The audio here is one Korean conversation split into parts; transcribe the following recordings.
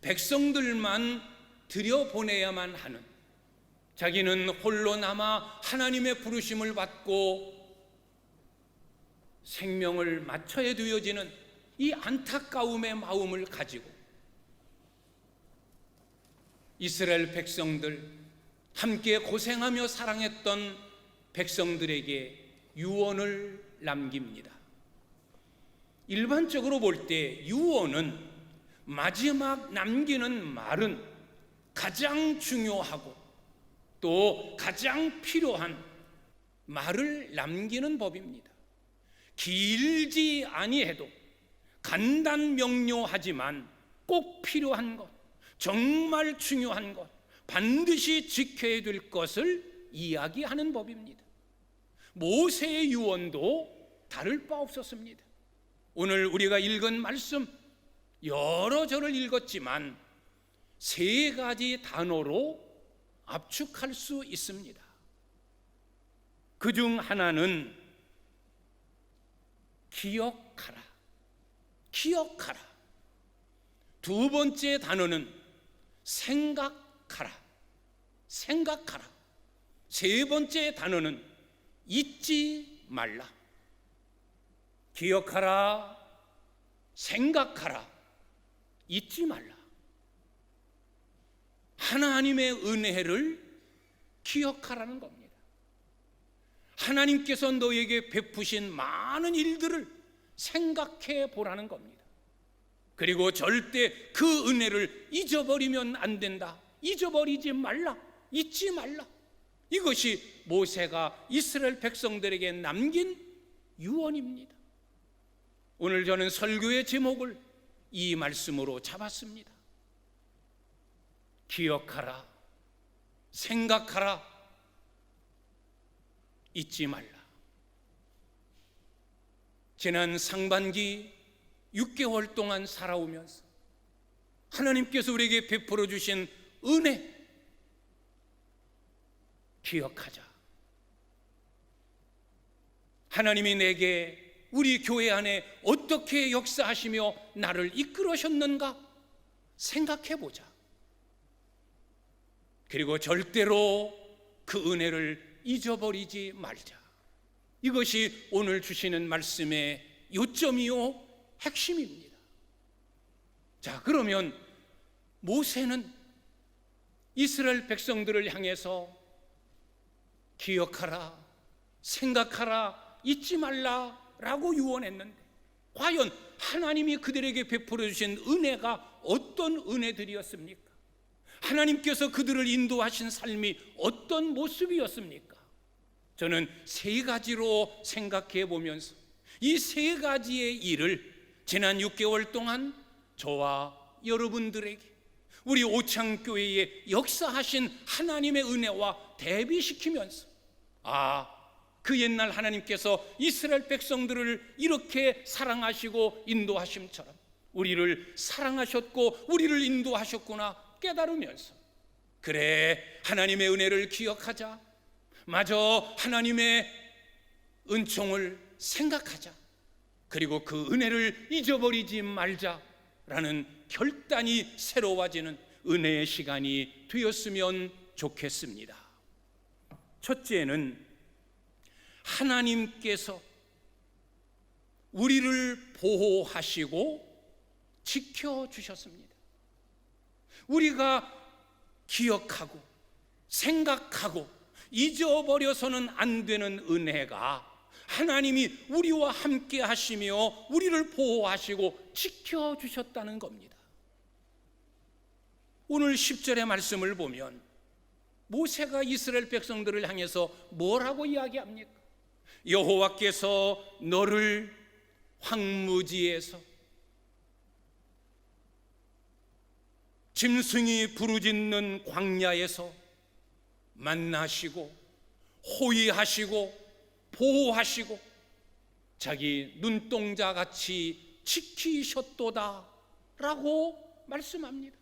백성들만 들여보내야만 하는, 자기는 홀로 남아 하나님의 부르심을 받고 생명을 마쳐야 되어지는 이 안타까움의 마음을 가지고 이스라엘 백성들, 함께 고생하며 사랑했던 백성들에게 유언을 남깁니다. 일반적으로 볼 때 유언은 마지막 남기는 말은 가장 중요하고 또 가장 필요한 말을 남기는 법입니다. 길지 아니해도 간단명료하지만 꼭 필요한 것, 정말 중요한 것, 반드시 지켜야 될 것을 이야기하는 법입니다. 모세의 유언도 다를 바 없었습니다. 오늘 우리가 읽은 말씀 여러 절을 읽었지만 세 가지 단어로 압축할 수 있습니다. 그중 하나는 기억하라, 기억하라. 두 번째 단어는 생각하라, 생각하라. 세 번째 단어는 잊지 말라. 기억하라, 생각하라, 잊지 말라. 하나님의 은혜를 기억하라는 겁니다. 하나님께서 너에게 베푸신 많은 일들을 생각해 보라는 겁니다. 그리고 절대 그 은혜를 잊어버리면 안 된다. 잊어버리지 말라, 잊지 말라. 이것이 모세가 이스라엘 백성들에게 남긴 유언입니다. 오늘 저는 설교의 제목을 이 말씀으로 잡았습니다. 기억하라, 생각하라, 잊지 말라. 지난 상반기 6개월 동안 살아오면서 하나님께서 우리에게 베풀어 주신 은혜 기억하자. 하나님이 내게 우리 교회 안에 어떻게 역사하시며 나를 이끌으셨는가 생각해 보자. 그리고 절대로 그 은혜를 잊어버리지 말자. 이것이 오늘 주시는 말씀의 요점이요 핵심입니다. 자, 그러면 모세는 이스라엘 백성들을 향해서 기억하라, 생각하라, 잊지 말라라고 유언했는데 과연 하나님이 그들에게 베풀어 주신 은혜가 어떤 은혜들이었습니까? 하나님께서 그들을 인도하신 삶이 어떤 모습이었습니까? 저는 세 가지로 생각해 보면서 이 세 가지의 일을 지난 6개월 동안 저와 여러분들에게 우리 오창교회에 역사하신 하나님의 은혜와 대비시키면서 그 옛날 하나님께서 이스라엘 백성들을 이렇게 사랑하시고 인도하심처럼 우리를 사랑하셨고 우리를 인도하셨구나 깨달으면서 그래, 하나님의 은혜를 기억하자. 마저 하나님의 은총을 생각하자. 그리고 그 은혜를 잊어버리지 말자라는 결단이 새로워지는 은혜의 시간이 되었으면 좋겠습니다. 첫째는 하나님께서 우리를 보호하시고 지켜주셨습니다. 우리가 기억하고 생각하고 잊어버려서는 안 되는 은혜가 하나님이 우리와 함께 하시며 우리를 보호하시고 지켜주셨다는 겁니다. 오늘 10절의 말씀을 보면 모세가 이스라엘 백성들을 향해서 뭐라고 이야기합니까? 여호와께서 너를 황무지에서 짐승이 부르짖는 광야에서 만나시고 호위하시고 보호하시고 자기 눈동자같이 지키셨도다 라고 말씀합니다.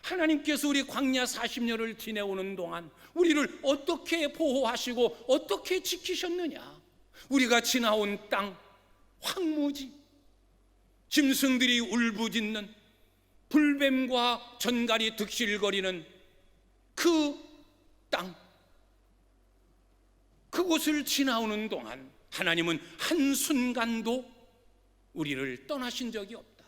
하나님께서 우리 광야 40년을 지내오는 동안 우리를 어떻게 보호하시고 어떻게 지키셨느냐. 우리가 지나온 땅 황무지, 짐승들이 울부짖는 불뱀과 전갈이 득실거리는 그 땅, 그곳을 지나오는 동안 하나님은 한순간도 우리를 떠나신 적이 없다.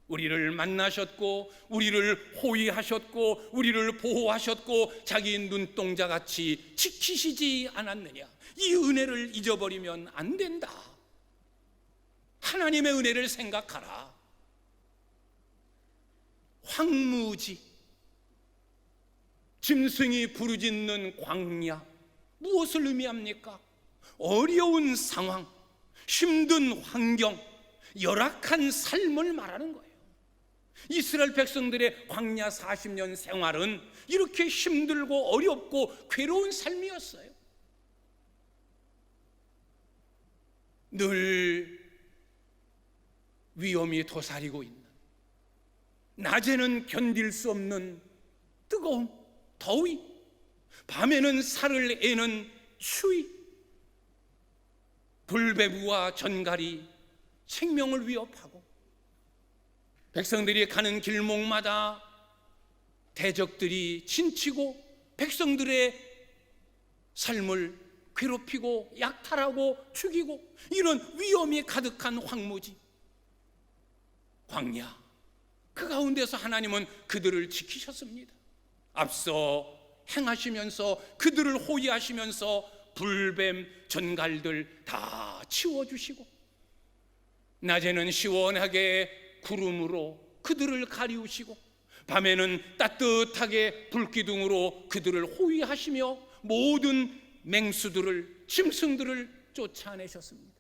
우리를 만나셨고, 우리를 호위하셨고, 우리를 보호하셨고, 자기 눈동자같이 지키시지 않았느냐. 이 은혜를 잊어버리면 안 된다. 하나님의 은혜를 생각하라. 황무지, 짐승이 부르짖는 광야, 무엇을 의미합니까? 어려운 상황, 힘든 환경, 열악한 삶을 말하는 거예요. 이스라엘 백성들의 광야 40년 생활은 이렇게 힘들고 어렵고 괴로운 삶이었어요. 늘 위험이 도사리고 있는, 낮에는 견딜 수 없는 뜨거움, 더위, 밤에는 살을 애는 추위, 불뱀과 전갈이 생명을 위협하고, 백성들이 가는 길목마다 대적들이 진치고 백성들의 삶을 괴롭히고 약탈하고 죽이고, 이런 위험이 가득한 황무지, 광야, 그 가운데서 하나님은 그들을 지키셨습니다. 앞서 행하시면서, 그들을 호위하시면서 불뱀, 전갈들 다 치워주시고, 낮에는 시원하게 구름으로 그들을 가리우시고, 밤에는 따뜻하게 불기둥으로 그들을 호위하시며 모든 맹수들을, 짐승들을 쫓아내셨습니다.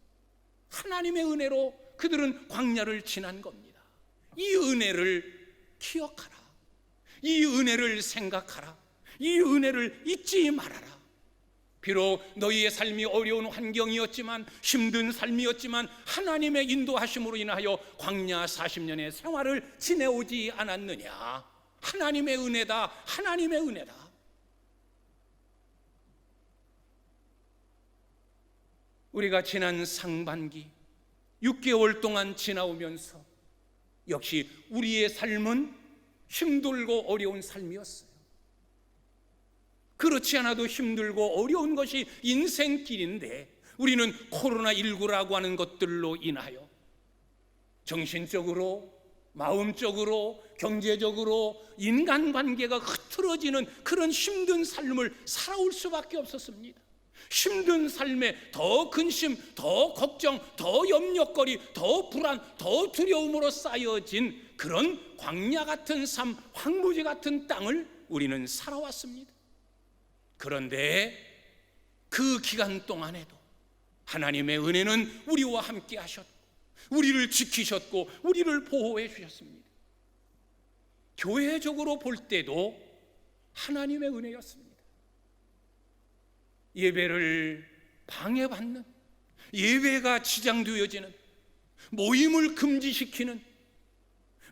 하나님의 은혜로 그들은 광야를 지난 겁니다. 이 은혜를 기억하라. 이 은혜를 생각하라. 이 은혜를 잊지 말아라. 비록 너희의 삶이 어려운 환경이었지만, 힘든 삶이었지만, 하나님의 인도하심으로 인하여 광야 40년의 생활을 지내오지 않았느냐. 하나님의 은혜다. 하나님의 은혜다. 우리가 지난 상반기 6개월 동안 지나오면서 역시 우리의 삶은 힘들고 어려운 삶이었어요. 그렇지 않아도 힘들고 어려운 것이 인생길인데, 우리는 코로나19라고 하는 것들로 인하여 정신적으로, 마음적으로, 경제적으로 인간관계가 흐트러지는 그런 힘든 삶을 살아올 수밖에 없었습니다. 힘든 삶에 더 근심, 더 걱정, 더 염려거리, 더 불안, 더 두려움으로 쌓여진 그런 광야 같은 삶, 황무지 같은 땅을 우리는 살아왔습니다. 그런데 그 기간 동안에도 하나님의 은혜는 우리와 함께 하셨고, 우리를 지키셨고, 우리를 보호해 주셨습니다. 교회적으로 볼 때도 하나님의 은혜였습니다. 예배를 방해받는, 예배가 지장되어지는, 모임을 금지시키는,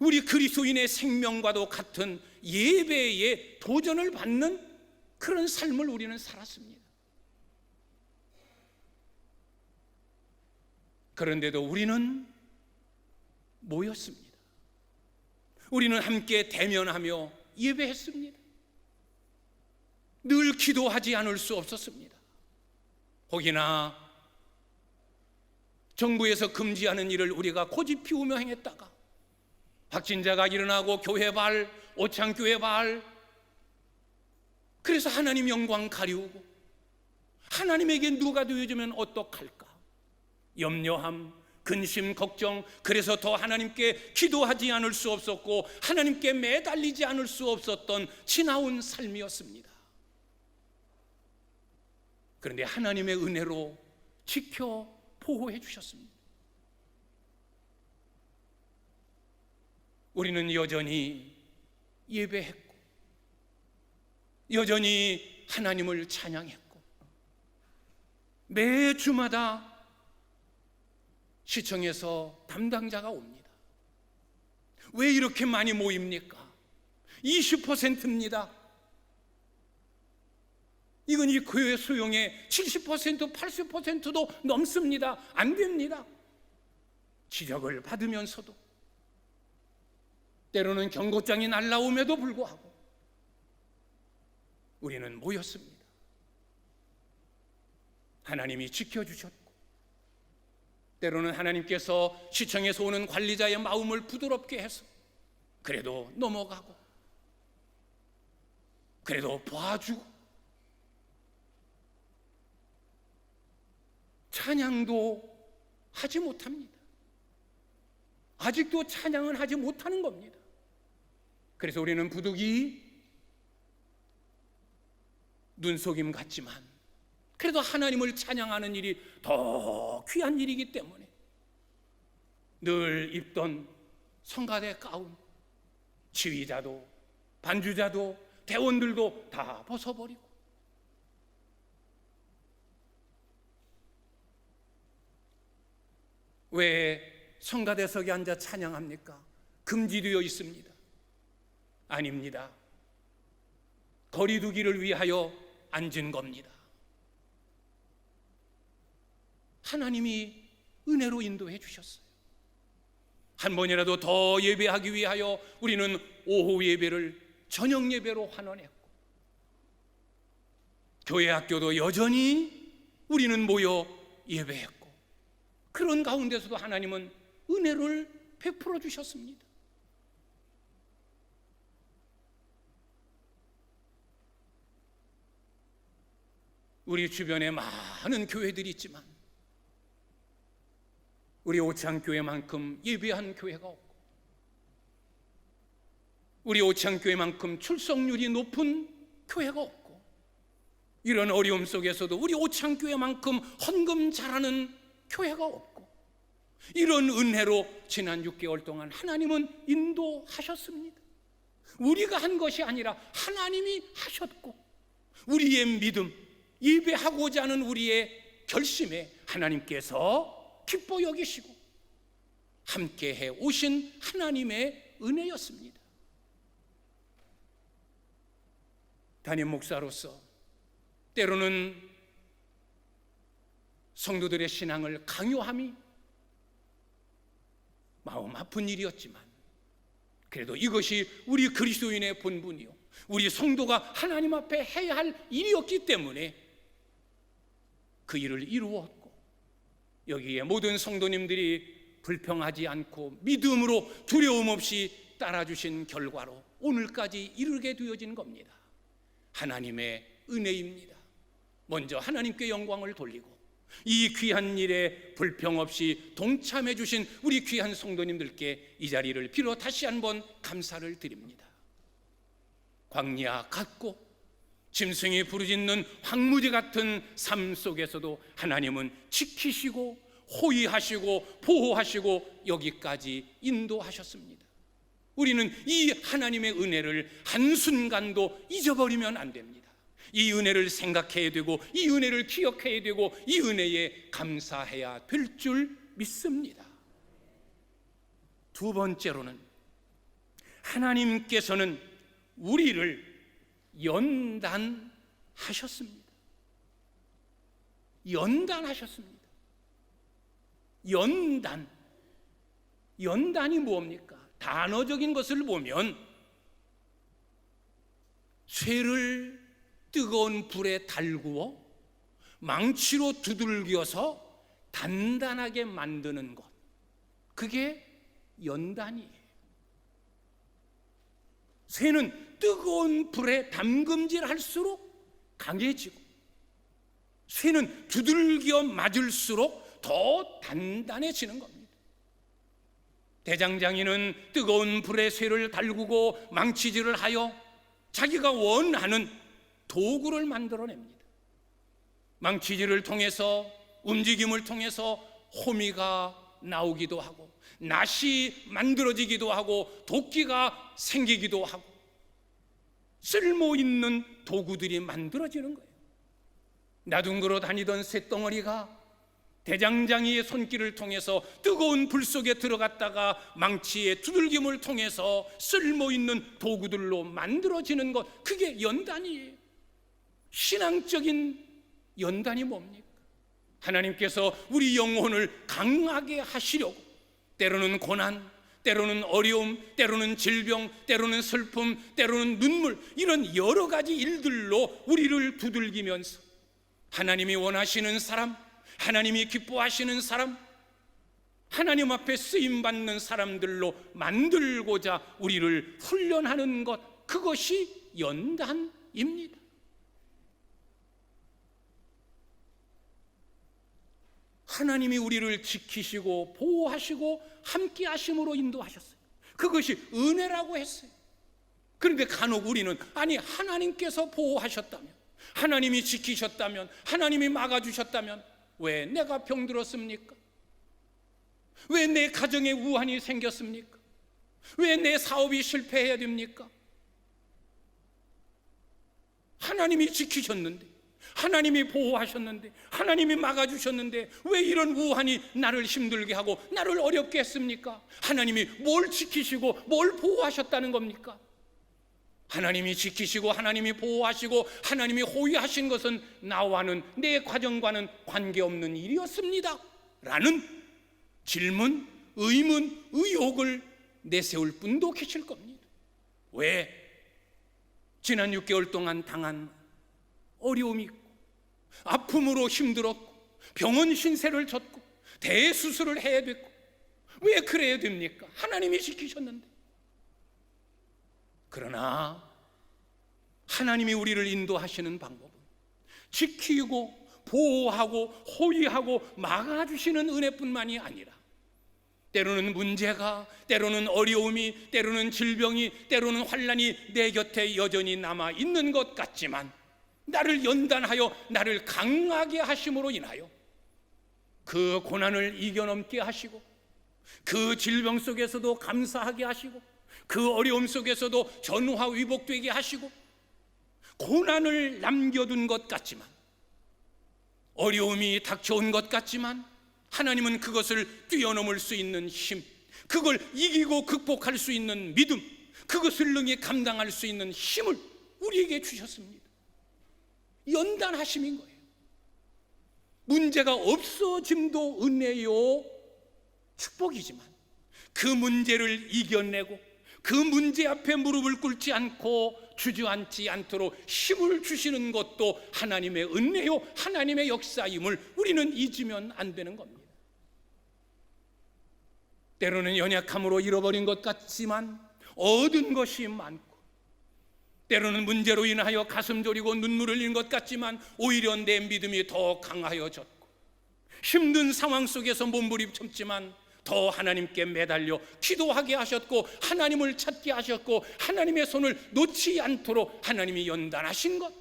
우리 그리스도인의 생명과도 같은 예배에 도전을 받는 그런 삶을 우리는 살았습니다. 그런데도 우리는 모였습니다. 우리는 함께 대면하며 예배했습니다. 늘 기도하지 않을 수 없었습니다. 혹이나 정부에서 금지하는 일을 우리가 고집 피우며 행했다가 확진자가 일어나고 교회발, 오창교회발, 그래서 하나님 영광 가리우고 하나님에게 누가 되어주면 어떡할까? 염려함, 근심, 걱정, 그래서 더 하나님께 기도하지 않을 수 없었고 하나님께 매달리지 않을 수 없었던 지나온 삶이었습니다. 그런데 하나님의 은혜로 지켜 보호해 주셨습니다. 우리는 여전히 예배했고, 여전히 하나님을 찬양했고, 매 주마다 시청에서 담당자가 옵니다. 왜 이렇게 많이 모입니까? 20%입니다. 이건 이 교회 수용의 70%, 80%도 넘습니다. 안 됩니다. 지적을 받으면서도 때로는 경고장이 날라옴에도 불구하고 우리는 모였습니다. 하나님이 지켜주셨고, 때로는 하나님께서 시청에서 오는 관리자의 마음을 부드럽게 해서 그래도 넘어가고, 그래도 봐주고, 찬양도 하지 못합니다. 아직도 찬양은 하지 못하는 겁니다. 그래서 우리는 부득이 눈속임 같지만 그래도 하나님을 찬양하는 일이 더 귀한 일이기 때문에 늘 입던 성가대 가운, 지휘자도 반주자도 대원들도 다 벗어버리고, 왜 성가대석에 앉아 찬양합니까? 금지되어 있습니다. 아닙니다. 거리두기를 위하여 앉은 겁니다. 하나님이 은혜로 인도해 주셨어요. 한 번이라도 더 예배하기 위하여 우리는 오후 예배를 저녁 예배로 환원했고, 교회 학교도 여전히 우리는 모여 예배했고, 그런 가운데서도 하나님은 은혜를 베풀어 주셨습니다. 우리 주변에 많은 교회들이 있지만 우리 오창교회만큼 예배한 교회가 없고, 우리 오창교회만큼 출석률이 높은 교회가 없고, 이런 어려움 속에서도 우리 오창교회만큼 헌금 잘하는 교회가 없고, 이런 은혜로 지난 6개월 동안 하나님은 인도하셨습니다. 우리가 한 것이 아니라 하나님이 하셨고, 우리의 믿음, 예배하고자 하는 우리의 결심에 하나님께서 기뻐 여기시고 함께해 오신 하나님의 은혜였습니다. 담임 목사로서 때로는 성도들의 신앙을 강요함이 마음 아픈 일이었지만, 그래도 이것이 우리 그리스도인의 본분이요, 우리 성도가 하나님 앞에 해야 할 일이었기 때문에 그 일을 이루었고, 여기에 모든 성도님들이 불평하지 않고 믿음으로 두려움 없이 따라주신 결과로 오늘까지 이르게 되어진 겁니다. 하나님의 은혜입니다. 먼저 하나님께 영광을 돌리고, 이 귀한 일에 불평 없이 동참해 주신 우리 귀한 성도님들께 이 자리를 빌어 다시 한번 감사를 드립니다. 광야 같고 짐승이 부르짖는 황무지 같은 삶 속에서도 하나님은 지키시고 호위하시고 보호하시고 여기까지 인도하셨습니다. 우리는 이 하나님의 은혜를 한순간도 잊어버리면 안 됩니다. 이 은혜를 생각해야 되고, 이 은혜를 기억해야 되고, 이 은혜에 감사해야 될 줄 믿습니다. 두 번째로는 하나님께서는 우리를 연단하셨습니다. 연단하셨습니다. 연단이 뭡니까? 단어적인 것을 보면 쇠를 뜨거운 불에 달구어 망치로 두들겨서 단단하게 만드는 것, 그게 연단이에요. 쇠는 뜨거운 불에 담금질할수록 강해지고, 쇠는 두들겨 맞을수록 더 단단해지는 겁니다. 대장장이는 뜨거운 불에 쇠를 달구고 망치질을 하여 자기가 원하는 도구를 만들어냅니다. 망치질을 통해서, 움직임을 통해서 호미가 나오기도 하고, 낫이 만들어지기도 하고, 도끼가 생기기도 하고, 쓸모있는 도구들이 만들어지는 거예요. 나둥그러 다니던 쇳덩어리가 대장장이의 손길을 통해서 뜨거운 불 속에 들어갔다가 망치의 두들김을 통해서 쓸모있는 도구들로 만들어지는 것, 그게 연단이에요. 신앙적인 연단이 뭡니까? 하나님께서 우리 영혼을 강하게 하시려고 때로는 고난, 때로는 어려움, 때로는 질병, 때로는 슬픔, 때로는 눈물, 이런 여러 가지 일들로 우리를 두들기면서 하나님이 원하시는 사람, 하나님이 기뻐하시는 사람, 하나님 앞에 쓰임받는 사람들로 만들고자 우리를 훈련하는 것, 그것이 연단입니다. 하나님이 우리를 지키시고 보호하시고 함께 하심으로 인도하셨어요. 그것이 은혜라고 했어요. 그런데 간혹 우리는 아니, 하나님께서 보호하셨다면, 하나님이 지키셨다면, 하나님이 막아주셨다면 왜 내가 병들었습니까? 왜 내 가정에 우환이 생겼습니까? 왜 내 사업이 실패해야 됩니까? 하나님이 지키셨는데, 하나님이 보호하셨는데, 하나님이 막아주셨는데 왜 이런 우환이 나를 힘들게 하고 나를 어렵게 했습니까? 하나님이 뭘 지키시고 뭘 보호하셨다는 겁니까? 하나님이 지키시고 하나님이 보호하시고 하나님이 호위하신 것은 나와는 내 가정과는 관계없는 일이었습니다 라는 질문, 의문, 의혹을 내세울 분도 계실 겁니다. 왜? 지난 6개월 동안 당한 어려움이 있고 아픔으로 힘들었고 병원 신세를 졌고 대수술을 해야 됐고 왜 그래야 됩니까? 하나님이 지키셨는데. 그러나 하나님이 우리를 인도하시는 방법은 지키고 보호하고 호위하고 막아주시는 은혜뿐만이 아니라 때로는 문제가, 때로는 어려움이, 때로는 질병이, 때로는 환난이 내 곁에 여전히 남아 있는 것 같지만 나를 연단하여 나를 강하게 하심으로 인하여 그 고난을 이겨넘게 하시고 그 질병 속에서도 감사하게 하시고 그 어려움 속에서도 전화위복되게 하시고 고난을 남겨둔 것 같지만, 어려움이 닥쳐온 것 같지만 하나님은 그것을 뛰어넘을 수 있는 힘, 그걸 이기고 극복할 수 있는 믿음, 그것을 능히 감당할 수 있는 힘을 우리에게 주셨습니다. 연단하심인 거예요. 문제가 없어짐도 은혜요 축복이지만 그 문제를 이겨내고 그 문제 앞에 무릎을 꿇지 않고 주저앉지 않도록 힘을 주시는 것도 하나님의 은혜요 하나님의 역사임을 우리는 잊으면 안 되는 겁니다. 때로는 연약함으로 잃어버린 것 같지만 얻은 것이 많고, 때로는 문제로 인하여 가슴 졸이고 눈물을 흘린 것 같지만 오히려 내 믿음이 더 강하여졌고, 힘든 상황 속에서 몸부림쳤지만 더 하나님께 매달려 기도하게 하셨고 하나님을 찾게 하셨고 하나님의 손을 놓지 않도록 하나님이 연단하신 것,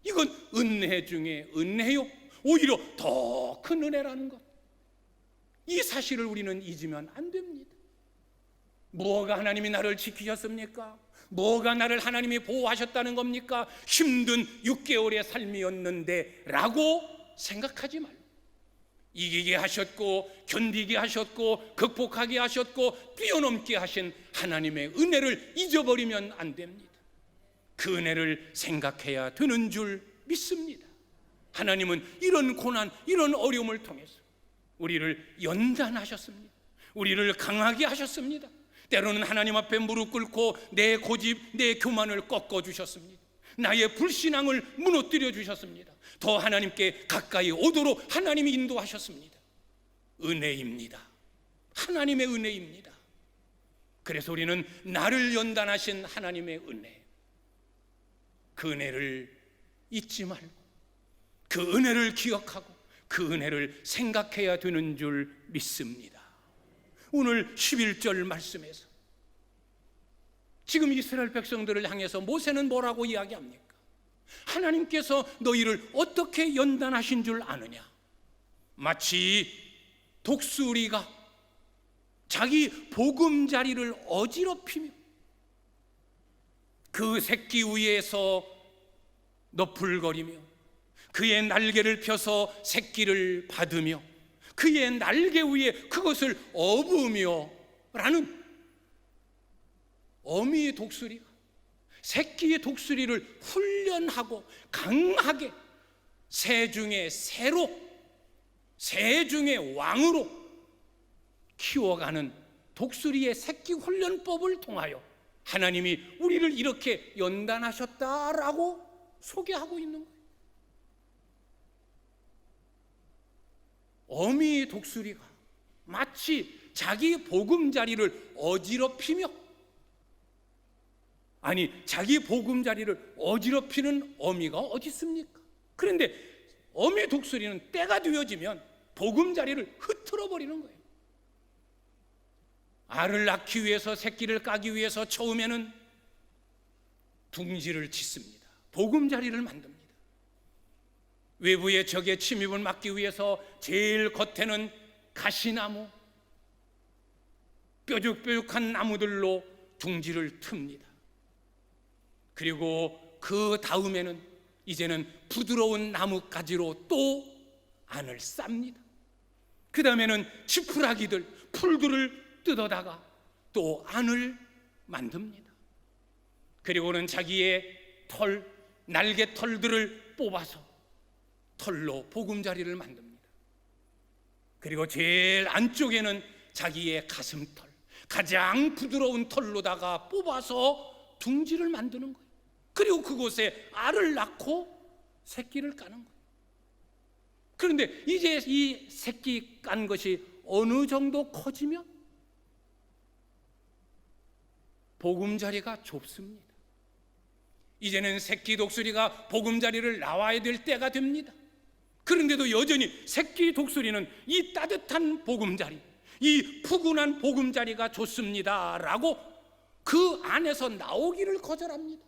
이건 은혜 중에 은혜요 오히려 더 큰 은혜라는 것, 이 사실을 우리는 잊으면 안 됩니다. 뭐가 하나님이 나를 지키셨습니까? 뭐가 나를 하나님이 보호하셨다는 겁니까? 힘든 6개월의 삶이었는데 라고 생각하지 말고, 이기게 하셨고 견디게 하셨고 극복하게 하셨고 뛰어넘게 하신 하나님의 은혜를 잊어버리면 안 됩니다. 그 은혜를 생각해야 되는 줄 믿습니다. 하나님은 이런 고난, 이런 어려움을 통해서 우리를 연단하셨습니다. 우리를 강하게 하셨습니다. 때로는 하나님 앞에 무릎 꿇고 내 고집, 내 교만을 꺾어주셨습니다. 나의 불신앙을 무너뜨려 주셨습니다. 더 하나님께 가까이 오도록 하나님이 인도하셨습니다. 은혜입니다. 하나님의 은혜입니다. 그래서 우리는 나를 연단하신 하나님의 은혜, 그 은혜를 잊지 말고 그 은혜를 기억하고 그 은혜를 생각해야 되는 줄 믿습니다. 오늘 11절 말씀에서 지금 이스라엘 백성들을 향해서 모세는 뭐라고 이야기합니까? 하나님께서 너희를 어떻게 연단하신 줄 아느냐? 마치 독수리가 자기 보금자리를 어지럽히며 그 새끼 위에서 너풀거리며 그의 날개를 펴서 새끼를 받으며 그의 날개 위에 그것을 업으며 라는 어미의 독수리가 새끼의 독수리를 훈련하고 강하게 새 중에 새로, 새 중에 왕으로 키워가는 독수리의 새끼 훈련법을 통하여 하나님이 우리를 이렇게 연단하셨다라고 소개하고 있는 거예요. 어미 독수리가 마치 자기 보금자리를 어지럽히며, 아니 자기 보금자리를 어지럽히는 어미가 어디 있습니까? 그런데 어미 독수리는 때가 되어지면 보금자리를 흐트러 버리는 거예요. 알을 낳기 위해서, 새끼를 까기 위해서 처음에는 둥지를 짓습니다. 보금자리를 만듭니다. 외부의 적의 침입을 막기 위해서 제일 겉에는 가시나무, 뾰족뾰족한 나무들로 둥지를 틉니다. 그리고 그 다음에는 이제는 부드러운 나뭇가지로 또 안을 쌉니다. 그 다음에는 지푸라기들, 풀들을 뜯어다가 또 안을 만듭니다. 그리고는 자기의 털, 날개 털들을 뽑아서 털로 보금자리를 만듭니다. 그리고 제일 안쪽에는 자기의 가슴털, 가장 부드러운 털로다가 뽑아서 둥지를 만드는 거예요. 그리고 그곳에 알을 낳고 새끼를 까는 거예요. 그런데 이제 이 새끼 깐 것이 어느 정도 커지면 보금자리가 좁습니다. 이제는 새끼 독수리가 보금자리를 나와야 될 때가 됩니다. 그런데도 여전히 새끼 독수리는 이 따뜻한 보금자리, 이 푸근한 보금자리가 좋습니다 라고 그 안에서 나오기를 거절합니다.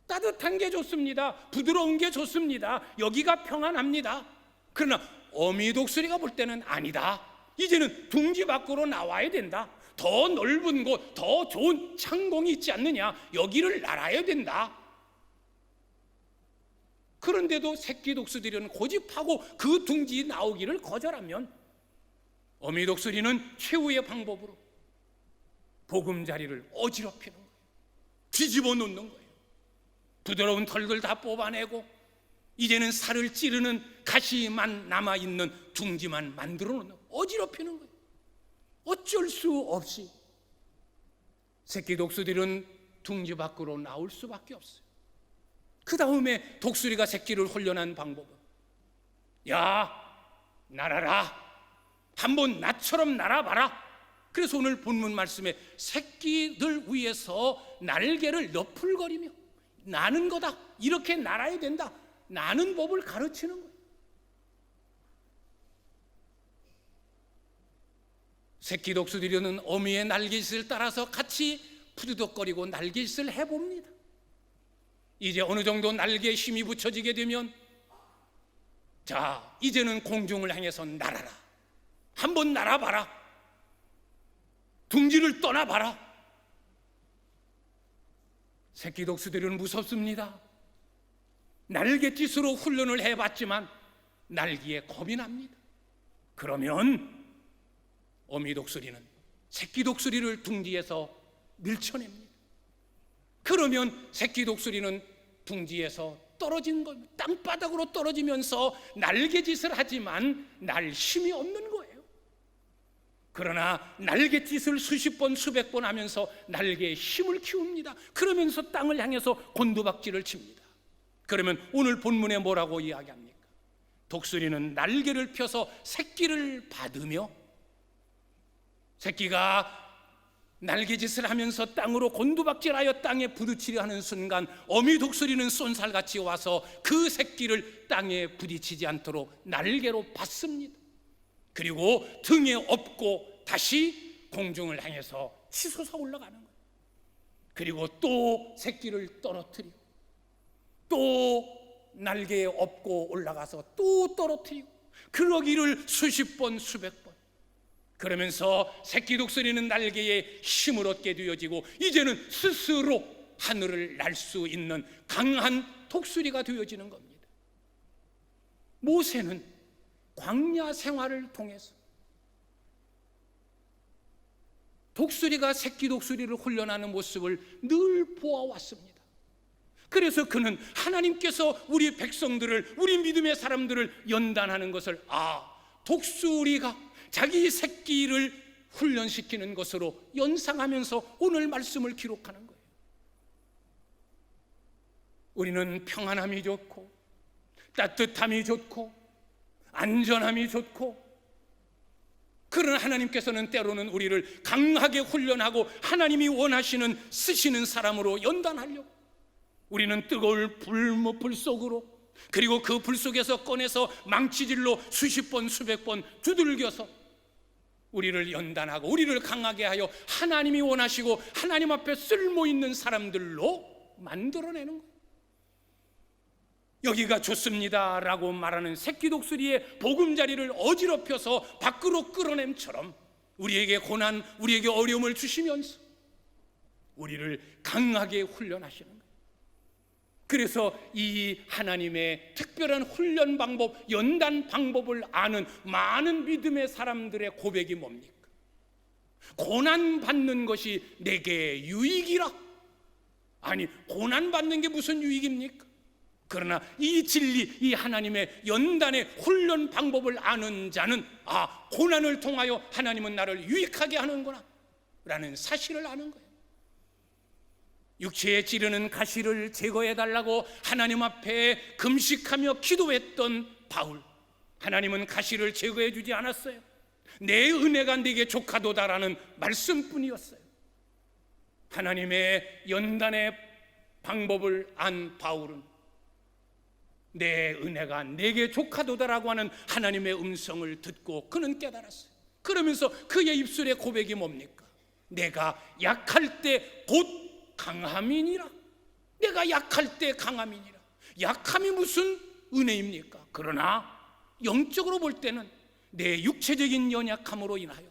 따뜻한 게 좋습니다, 부드러운 게 좋습니다, 여기가 평안합니다. 그러나 어미 독수리가 볼 때는 아니다, 이제는 둥지 밖으로 나와야 된다, 더 넓은 곳, 더 좋은 창공이 있지 않느냐, 여기를 날아야 된다. 그런데도 새끼 독수리는 고집하고 그 둥지 나오기를 거절하면 어미 독수리는 최후의 방법으로 보금자리를 어지럽히는 거예요. 뒤집어 놓는 거예요. 부드러운 털들 다 뽑아내고 이제는 살을 찌르는 가시만 남아있는 둥지만 만들어 놓는, 어지럽히는 거예요. 어쩔 수 없이 새끼 독수리는 둥지 밖으로 나올 수밖에 없어요. 그 다음에 독수리가 새끼를 훈련한 방법은, 야, 날아라, 한번 나처럼 날아봐라. 그래서 오늘 본문 말씀에 새끼들 위해서 날개를 너풀거리며 나는 거다, 이렇게 날아야 된다, 나는 법을 가르치는 거예요. 새끼 독수리는 어미의 날개짓을 따라서 같이 푸드덕거리고 날개짓을 해봅니다. 이제 어느 정도 날개에 힘이 붙여지게 되면, 자, 이제는 공중을 향해서 날아라, 한번 날아봐라, 둥지를 떠나봐라. 새끼 독수리는 무섭습니다. 날갯짓으로 훈련을 해봤지만 날개에 겁이 납니다. 그러면 어미 독수리는 새끼 독수리를 둥지에서 밀쳐냅니다. 그러면 새끼 독수리는 둥지에서 떨어진 것, 땅바닥으로 떨어지면서 날갯짓을 하지만 날 힘이 없는 거예요. 그러나 날갯짓을 수십 번 수백 번 하면서 날개에 힘을 키웁니다. 그러면서 땅을 향해서 곤두박질을 칩니다. 그러면 오늘 본문에 뭐라고 이야기합니까? 독수리는 날개를 펴서 새끼를 받으며, 새끼가 날개짓을 하면서 땅으로 곤두박질하여 땅에 부딪히려 하는 순간 어미 독수리는 쏜살같이 와서 그 새끼를 땅에 부딪히지 않도록 날개로 받습니다. 그리고 등에 업고 다시 공중을 향해서 치솟아 올라가는 거예요. 그리고 또 새끼를 떨어뜨리고 또 날개에 업고 올라가서 또 떨어뜨리고, 그러기를 수십 번 수백 번. 그러면서 새끼 독수리는 날개에 힘을 얻게 되어지고 이제는 스스로 하늘을 날 수 있는 강한 독수리가 되어지는 겁니다. 모세는 광야 생활을 통해서 독수리가 새끼 독수리를 훈련하는 모습을 늘 보아왔습니다. 그래서 그는 하나님께서 우리 백성들을, 우리 믿음의 사람들을 연단하는 것을, 독수리가 자기 새끼를 훈련시키는 것으로 연상하면서 오늘 말씀을 기록하는 거예요. 우리는 평안함이 좋고 따뜻함이 좋고 안전함이 좋고, 그러나 하나님께서는 때로는 우리를 강하게 훈련하고 하나님이 원하시는 쓰시는 사람으로 연단하려고, 우리는 뜨거울 불 속으로, 그리고 그 불 속에서 꺼내서 망치질로 수십 번 수백 번 두들겨서 우리를 연단하고 우리를 강하게 하여 하나님이 원하시고 하나님 앞에 쓸모있는 사람들로 만들어내는 거예요. 여기가 좋습니다 라고 말하는 새끼독수리의 보금자리를 어지럽혀서 밖으로 끌어냄처럼 우리에게 고난, 우리에게 어려움을 주시면서 우리를 강하게 훈련하시는 거예요. 그래서 이 하나님의 특별한 훈련 방법, 연단 방법을 아는 많은 믿음의 사람들의 고백이 뭡니까? 고난받는 것이 내게 유익이라. 아니, 고난받는 게 무슨 유익입니까? 그러나 이 진리, 이 하나님의 연단의 훈련 방법을 아는 자는 고난을 통하여 하나님은 나를 유익하게 하는구나 라는 사실을 아는 거예요. 육체에 찌르는 가시를 제거해달라고 하나님 앞에 금식하며 기도했던 바울, 하나님은 가시를 제거해 주지 않았어요. 내 은혜가 네게 족하도다라는 말씀뿐이었어요. 하나님의 연단의 방법을 안 바울은 내 은혜가 내게 족하도다라고 하는 하나님의 음성을 듣고 그는 깨달았어요. 그러면서 그의 입술의 고백이 뭡니까? 내가 약할 때 곧 강함이니라. 내가 약할 때 강함이니라. 약함이 무슨 은혜입니까? 그러나 영적으로 볼 때는 내 육체적인 연약함으로 인하여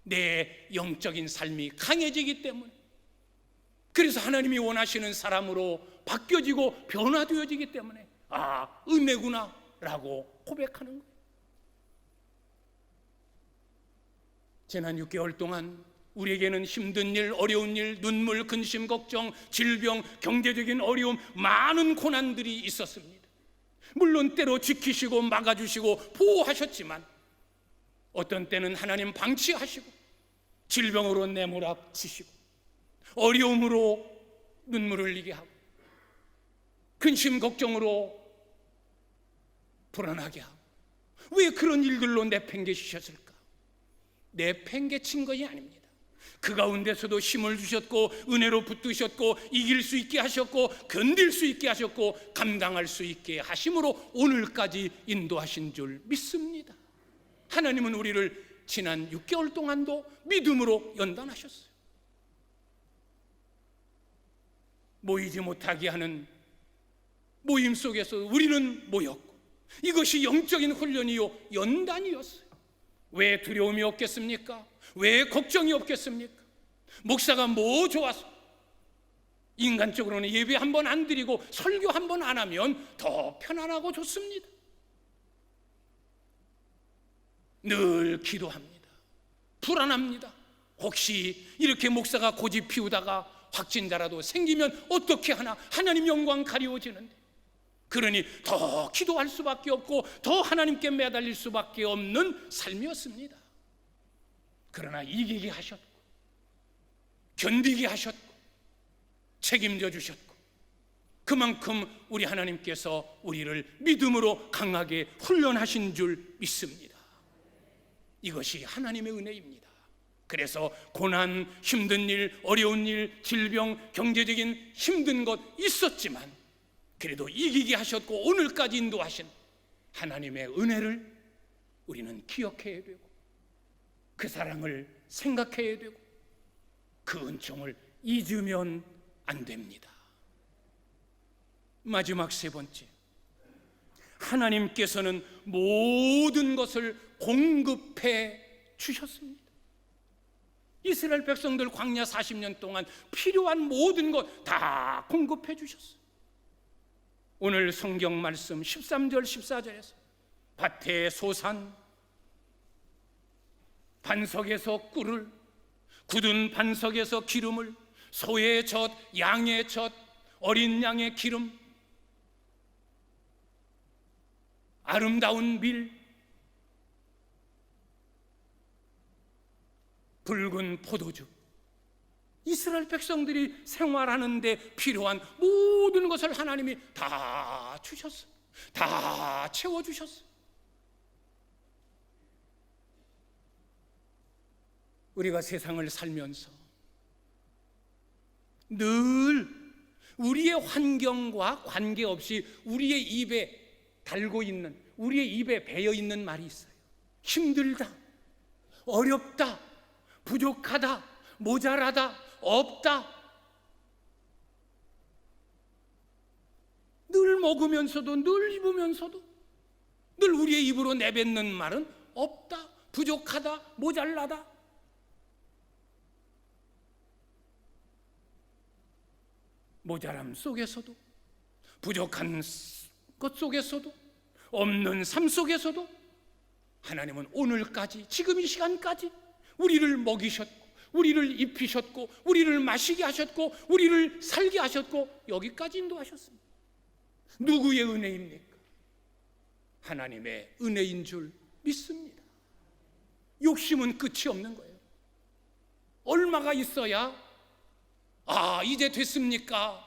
내 영적인 삶이 강해지기 때문에, 그래서 하나님이 원하시는 사람으로 바뀌어지고 변화되어지기 때문에 은혜구나 라고 고백하는 거예요. 지난 6개월 동안 우리에게는 힘든 일, 어려운 일, 눈물, 근심, 걱정, 질병, 경제적인 어려움, 많은 고난들이 있었습니다. 물론 때로 지키시고 막아주시고 보호하셨지만 어떤 때는 하나님 방치하시고 질병으로 내몰아치시고 어려움으로 눈물을 흘리게 하고 근심 걱정으로 불안하게 하고, 왜 그런 일들로 내팽개치셨을까? 내팽개친 것이 아닙니다. 그 가운데서도 힘을 주셨고 은혜로 붙드셨고 이길 수 있게 하셨고 견딜 수 있게 하셨고 감당할 수 있게 하심으로 오늘까지 인도하신 줄 믿습니다. 하나님은 우리를 지난 6개월 동안도 믿음으로 연단하셨어요. 모이지 못하게 하는 모임 속에서 우리는 모였고, 이것이 영적인 훈련이요 연단이었어요. 왜 두려움이 없겠습니까? 왜 걱정이 없겠습니까? 목사가 뭐 좋아서, 인간적으로는 예배 한 번 안 드리고 설교 한 번 안 하면 더 편안하고 좋습니다. 늘 기도합니다. 불안합니다. 혹시 이렇게 목사가 고집 피우다가 확진자라도 생기면 어떻게 하나, 하나님 영광 가리워지는데, 그러니 더 기도할 수밖에 없고 더 하나님께 매달릴 수밖에 없는 삶이었습니다. 그러나 이기게 하셨고 견디게 하셨고 책임져 주셨고, 그만큼 우리 하나님께서 우리를 믿음으로 강하게 훈련하신 줄 믿습니다. 이것이 하나님의 은혜입니다. 그래서 고난, 힘든 일, 어려운 일, 질병, 경제적인 힘든 것 있었지만 그래도 이기게 하셨고 오늘까지 인도하신 하나님의 은혜를 우리는 기억해야 되고 그 사랑을 생각해야 되고 그 은총을 잊으면 안 됩니다. 마지막 세 번째, 하나님께서는 모든 것을 공급해 주셨습니다. 이스라엘 백성들 광야 40년 동안 필요한 모든 것 다 공급해 주셨어요. 오늘 성경 말씀 13절 14절에서 밭의 소산, 반석에서 꿀을, 굳은 반석에서 기름을, 소의 젖, 양의 젖, 어린 양의 기름, 아름다운 밀, 붉은 포도주, 이스라엘 백성들이 생활하는 데 필요한 모든 것을 하나님이 다 주셨어요. 다 채워주셨어요. 우리가 세상을 살면서 늘 우리의 환경과 관계없이 우리의 입에 달고 있는, 우리의 입에 배어 있는 말이 있어요. 힘들다, 어렵다, 부족하다, 모자라다, 없다. 늘 먹으면서도, 늘 입으면서도 늘 우리의 입으로 내뱉는 말은 없다, 부족하다, 모자라다. 모자람 속에서도, 부족한 것 속에서도, 없는 삶 속에서도 하나님은 오늘까지, 지금 이 시간까지 우리를 먹이셨고, 우리를 입히셨고, 우리를 마시게 하셨고, 우리를 살게 하셨고, 여기까지 인도하셨습니다. 누구의 은혜입니까? 하나님의 은혜인 줄 믿습니다. 욕심은 끝이 없는 거예요. 얼마가 있어야 이제 됐습니까?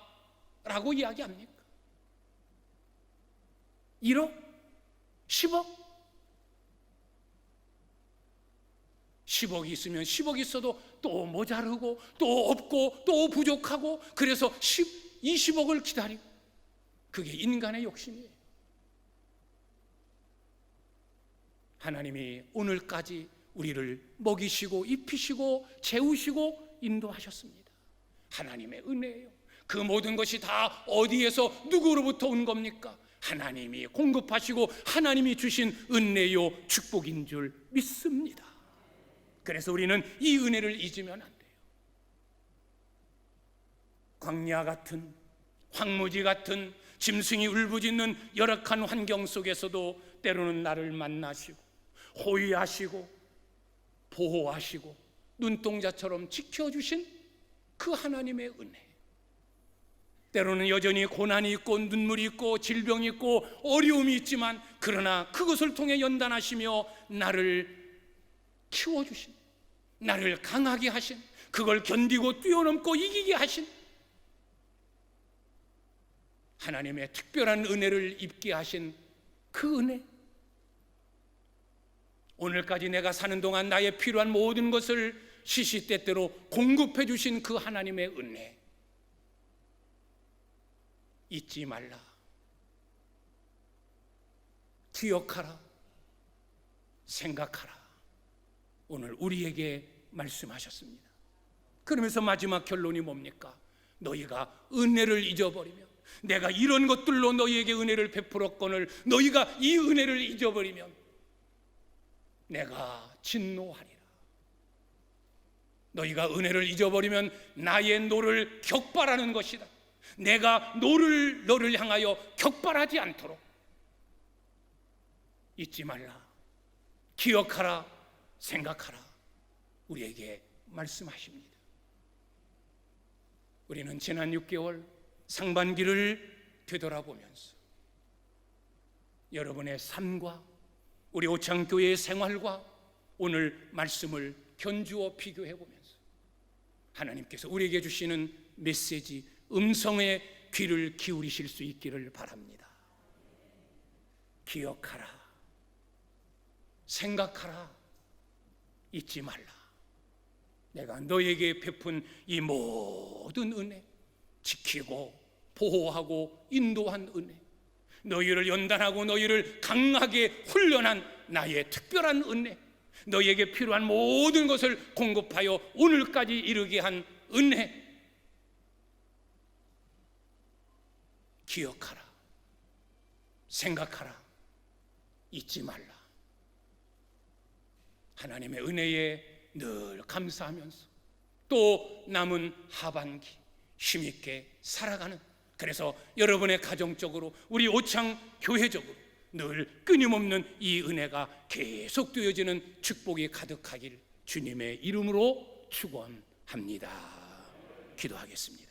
라고 이야기합니까? 1억? 10억? 10억이 있으면 10억 있어도 또 모자르고 또 없고 또 부족하고, 그래서 20억을 기다리고, 그게 인간의 욕심이에요. 하나님이 오늘까지 우리를 먹이시고 입히시고 재우시고 인도하셨습니다. 하나님의 은혜예요. 그 모든 것이 다 어디에서 누구로부터 온 겁니까? 하나님이 공급하시고 하나님이 주신 은혜요 축복인 줄 믿습니다. 그래서 우리는 이 은혜를 잊으면 안 돼요. 광야 같은, 황무지 같은, 짐승이 울부짖는 열악한 환경 속에서도 때로는 나를 만나시고 호위하시고 보호하시고 눈동자처럼 지켜주신 그 하나님의 은혜. 때로는 여전히 고난이 있고 눈물이 있고 질병이 있고 어려움이 있지만, 그러나 그것을 통해 연단하시며 나를 키워주신, 나를 강하게 하신, 그걸 견디고 뛰어넘고 이기게 하신 하나님의 특별한 은혜를 입게 하신 그 은혜. 오늘까지 내가 사는 동안 나의 필요한 모든 것을 시시때때로 공급해 주신 그 하나님의 은혜 잊지 말라, 기억하라, 생각하라. 오늘 우리에게 말씀하셨습니다. 그러면서 마지막 결론이 뭡니까? 너희가 은혜를 잊어버리면, 내가 이런 것들로 너희에게 은혜를 베풀었거늘 너희가 이 은혜를 잊어버리면 내가 진노하리라. 너희가 은혜를 잊어버리면 나의 노를 격발하는 것이다. 내가 너를 향하여 격발하지 않도록 잊지 말라, 기억하라, 생각하라. 우리에게 말씀하십니다. 우리는 지난 6개월 상반기를 되돌아보면서 여러분의 삶과 우리 오창교회의 생활과 오늘 말씀을 견주어 비교해 보면서 하나님께서 우리에게 주시는 메시지, 음성에 귀를 기울이실 수 있기를 바랍니다. 기억하라, 생각하라, 잊지 말라. 내가 너에게 베푼 이 모든 은혜, 지키고 보호하고 인도한 은혜, 너희를 연단하고 너희를 강하게 훈련한 나의 특별한 은혜, 너희에게 필요한 모든 것을 공급하여 오늘까지 이르게 한 은혜, 기억하라, 생각하라, 잊지 말라. 하나님의 은혜에 늘 감사하면서 또 남은 하반기 힘있게 살아가는, 그래서 여러분의 가정적으로 우리 오창 교회적으로 늘 끊임없는 이 은혜가 계속되어지는 축복이 가득하길 주님의 이름으로 축원합니다. 기도하겠습니다.